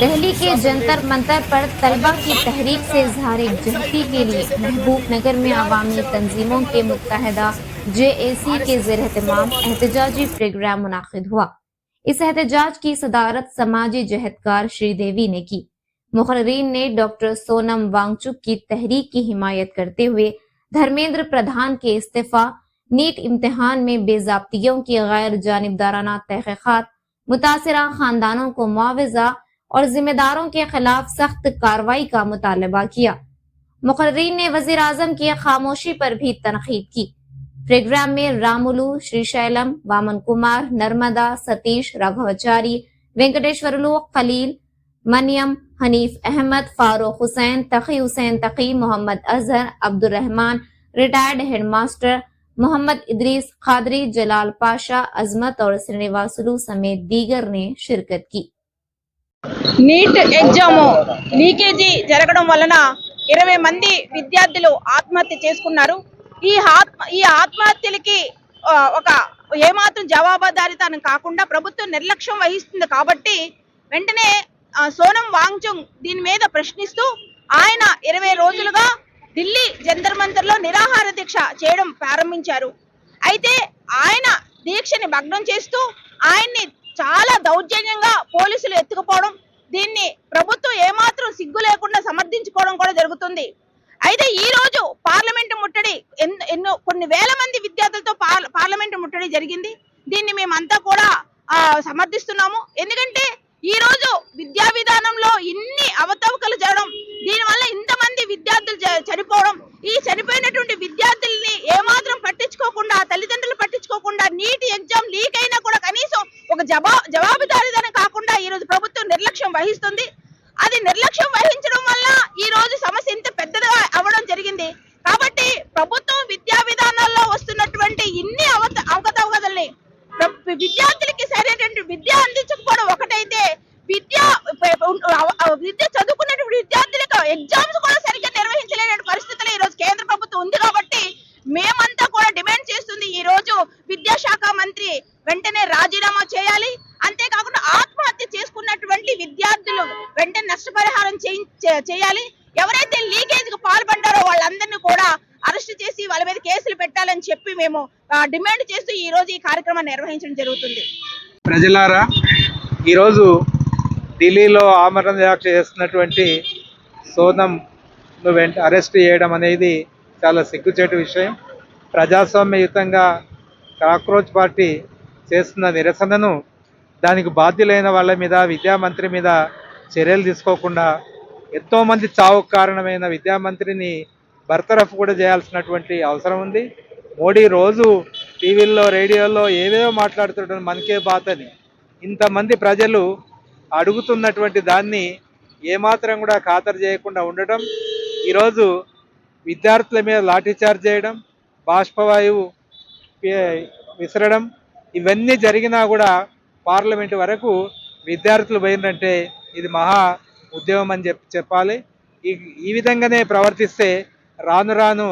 दिल्ली के जंतर मंतर पर तलबा की तहरीक से इजहार यकजहती के लिए महबूब नगर में अवामी तंजीमों के मुत्तहदा JAC के ज़ेर एहतमाम एहतजाजी प्रोग्राम मुनाकिद हुआ। इस एहतजाज की सदारत समाजी जहदकार श्रीदेवी ने की। मुखर्रीन ने डॉक्टर सोनम वांगचुक की तहरीक की हिमायत करते हुए धर्मेंद्र प्रधान के इस्तीफा, नीट इम्तिहान में बेजाब्तियों की गैर जानिबदाराना तहकीकात, मुतासिरा खानदानों को मुआवजा और जिम्मेदारों के खिलाफ सख्त कार्रवाई का मुतालबा किया। मुखर्रीन ने वजीर आजम की खामोशी पर भी तनकीद की। प्रोग्राम में रामुलु, श्रीशैलम, वामन कुमार, नर्मदा, सतीश, राघवाचारी, वेंकटेश्वरलु, खलील, मनियम, हनीफ अहमद, फारूक हुसैन, तकी हुसैन तकी, मोहम्मद अजहर, अब्दुल रहमान, रिटायर्ड हेडमास्टर, मोहम्मद इदरीस खादरी, जलाल पाशा, अजमत और श्रीनिवासुलु समेत दीगर ने शिरकत की। నీట్ ఎగ్జామ్ లీకేజీ జరగడం వలన 20 మంది విద్యార్థులు ఆత్మహత్య చేసుకున్నారు. ఈ ఆత్మహత్యలకి ఒక ఏమాత్రం జవాబుదారీతనం కాకుండా ప్రభుత్వం నిర్లక్ష్యం వహిస్తుంది. కాబట్టి వెంటనే సోనం వాంగ్చుక్ దీని మీద ప్రశ్నిస్తూ ఆయన 20 రోజులుగా ఢిల్లీ జంతర్ మంతర్లో నిరాహార దీక్ష చేయడం ప్రారంభించారు. అయితే ఆయన దీక్షని భగ్నం చేస్తూ ఆయన్ని చాలా దౌర్జన్యంగా పోలీసులు ఎత్తుకుపోవడం, దీన్ని ప్రభుత్వం ఏమాత్రం సిగ్గు లేకుండా సమర్థించుకోవడం కూడా జరుగుతుంది. అయితే ఈ రోజు పార్లమెంటు ముట్టడి కొన్ని వేల మంది విద్యార్థులతో పార్లమెంటు ముట్టడి జరిగింది. దీన్ని మేమంతా కూడా సమర్థిస్తున్నాము. ఎందుకంటే ఈ రోజు విద్యా విధానంలో ఇన్ని అవకతవకలు జరగడం, దీనివల్ల ఇంతమంది విద్యార్థులు చనిపోవడం, ఈ చనిపోయినటువంటి విద్యార్థుల్ని ఏమాత్రం పట్టించుకోకుండా, తల్లిదండ్రులు పట్టించుకోకుండా, నీటి ఎగ్జామ్ లీక్ అయినా కూడా కనీసం ఒక జవాబుదారీతనం కాకుండా ఈ రోజు ప్రభుత్వం నిర్లక్ష్యం వహిస్తుంది. అది నిర్లక్ష్యం వహించడం వల్ల ఈ రోజు సమస్య ఇంత పెద్దగా అవ్వడం జరిగింది. కాబట్టి ప్రభుత్వం విద్యా విధానాల్లో వస్తున్నటువంటి ఇన్ని అవకతవకల్ని విద్యార్థులకి సరైనటువంటి విద్య అందించకపోవడం ఒకటైతే, విద్య చదువుకున్నటువంటి విద్యార్థులకు ఎగ్జామ్స్ కూడా సరిగ్గా నిర్వహించలేని పరిస్థితులు ఈ రోజు కేంద్ర ప్రభుత్వం ఉంది. కాబట్టి మేమంతా కూడా డిమాండ్ చేస్తుంది, ఈ రోజు విద్యాశాఖ మంత్రి వెంటనే రాజీనామా చేయాలి. అంతేకాకుండా ఆత్మహత్య చేసుకున్నటువంటి విద్యార్థులు వెంటనే నష్టపరిహారం చేయాలి. ఎవరైతే లీకేజ్ కు పాల్పడ్డారో వాళ్ళందరినీ కూడా అరెస్ట్ చేసి వాళ్ళ మీద కేసులు పెట్టాలని చెప్పి మేము డిమాండ్ చేస్తూ ఈ రోజు ఈ కార్యక్రమాన్ని నిర్వహించడం జరుగుతుంది. ప్రజలారా, ఈరోజు ఢిల్లీలో ఆమరణ దీక్ష చేస్తున్నటువంటి సోనం అరెస్ట్ చేయడం అనేది చాలా సిగ్గుచేటు విషయం. ప్రజాస్వామ్యయుతంగా కాక్రోచ్ పార్టీ చేస్తున్న నిరసనను, దానికి బాధ్యులైన వాళ్ళ మీద, విద్యామంత్రి మీద చర్యలు తీసుకోకుండా ఎంతోమంది చావుకు కారణమైన విద్యామంత్రిని బర్తరఫ్ కూడా చేయాల్సినటువంటి అవసరం ఉంది. మోడీ రోజు టీవీల్లో, రేడియోలో ఏవేవో మాట్లాడుతుంటారు, మనకే బాత్ అని. ఇంతమంది ప్రజలు అడుగుతున్నటువంటి దాన్ని ఏమాత్రం కూడా ఖాతరు చేయకుండా ఉండటం, ఈరోజు విద్యార్థుల మీద లాఠీచార్జ్ చేయడం, బాష్పవాయువు విసరడం, ఇవన్నీ జరిగినా కూడా పార్లమెంటు వరకు విద్యార్థులు పోయిందంటే ఇది మహా ఉద్యమం అని చెప్పాలి. ఈ విధంగానే ప్రవర్తిస్తే రాను రాను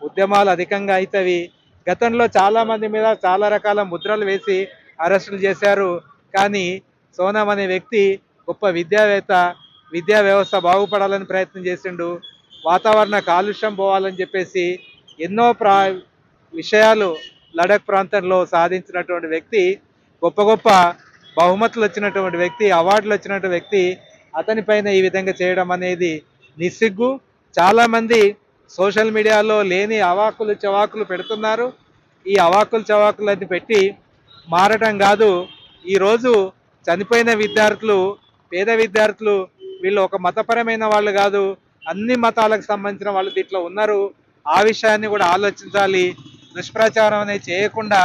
ఉద్యమాలు అధికంగా అవుతాయి. గతంలో చాలామంది మీద చాలా రకాల ముద్రలు వేసి అరెస్టులు చేశారు. కానీ సోనం అనే వ్యక్తి గొప్ప విద్యావేత్త, విద్యా వ్యవస్థ బాగుపడాలని ప్రయత్నం చేసిండు, వాతావరణ కాలుష్యం పోవాలని చెప్పేసి ఎన్నో విషయాలు లడఖ్ ప్రాంతంలో సాధించినటువంటి వ్యక్తి, గొప్ప గొప్ప బహుమతులు వచ్చినటువంటి వ్యక్తి, అవార్డులు వచ్చినటువంటి వ్యక్తి, అతనిపైన ఈ విధంగా చేయడం అనేది నిస్సిగ్గు. చాలామంది సోషల్ మీడియాలో లేని అవాకులు చవాకులు పెడుతున్నారు. ఈ అవాకులు చవాకులన్నీ పెట్టి మారటం కాదు. ఈరోజు చనిపోయిన విద్యార్థులు, పేద విద్యార్థులు, వీళ్ళు ఒక మతపరమైన వాళ్ళు కాదు, అన్ని మతాలకు సంబంధించిన వాళ్ళు దీంట్లో ఉన్నారు. ఆ విషయాన్ని కూడా ఆలోచించాలి. దుష్ప్రచారం అనేది చేయకుండా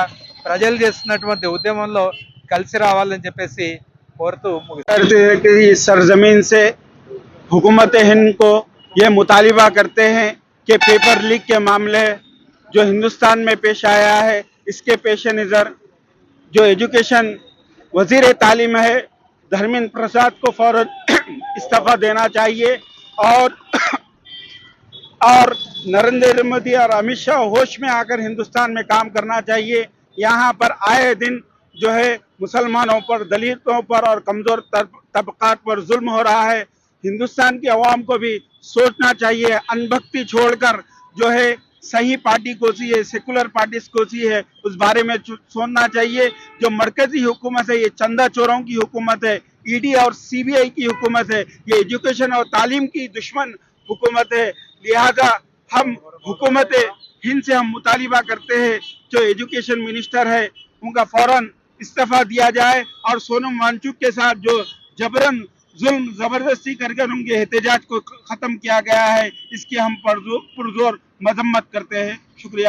ప్రజలు చేస్తున్నటువంటి ఉద్యమంలో కలిసి రావాలని చెప్పేసి కోరుతూ करते हैं कि इस सरजमीन से हुकूमत हिंद को ये मुतालिबा करते हैं कि पेपर लीक के मामले जो हिंदुस्तान में पेश आया है, इसके पेश नज़र जो एजुकेशन वजीर तालीम है धर्मेंद्र प्रसाद को फौरन इस्तीफा देना चाहिए और नरेंद्र मोदी और अमित शाह होश में आकर हिंदुस्तान में काम करना चाहिए। यहाँ पर आए दिन जो है मुसलमानों पर, दलितों पर और कमजोर तबकात पर जुल्म हो रहा है। हिंदुस्तान की आवाम को भी सोचना चाहिए, अनभक्ति छोड़कर जो है सही पार्टी कौन सी है, सेकुलर पार्टी कौन सी है, उस बारे में सोचना चाहिए। जो मरकजी हुकूमत है ये चंदा चोरों की हुकूमत है, ईडी और सीबीआई की हुकूमत है, ये एजुकेशन और तालीम की दुश्मन हुकूमत है। लिहाजा हम हुकूमत हिंद से हम मुतालिबा करते हैं जो एजुकेशन मिनिस्टर है उनका फौरन इस्तीफा दिया जाए और सोनम वांगचुक के साथ जो जबरन जुल्म जबरदस्ती करके उनके एहतजाज को खत्म किया गया है इसकी हम पुरजोर मजम्मत करते हैं। शुक्रिया।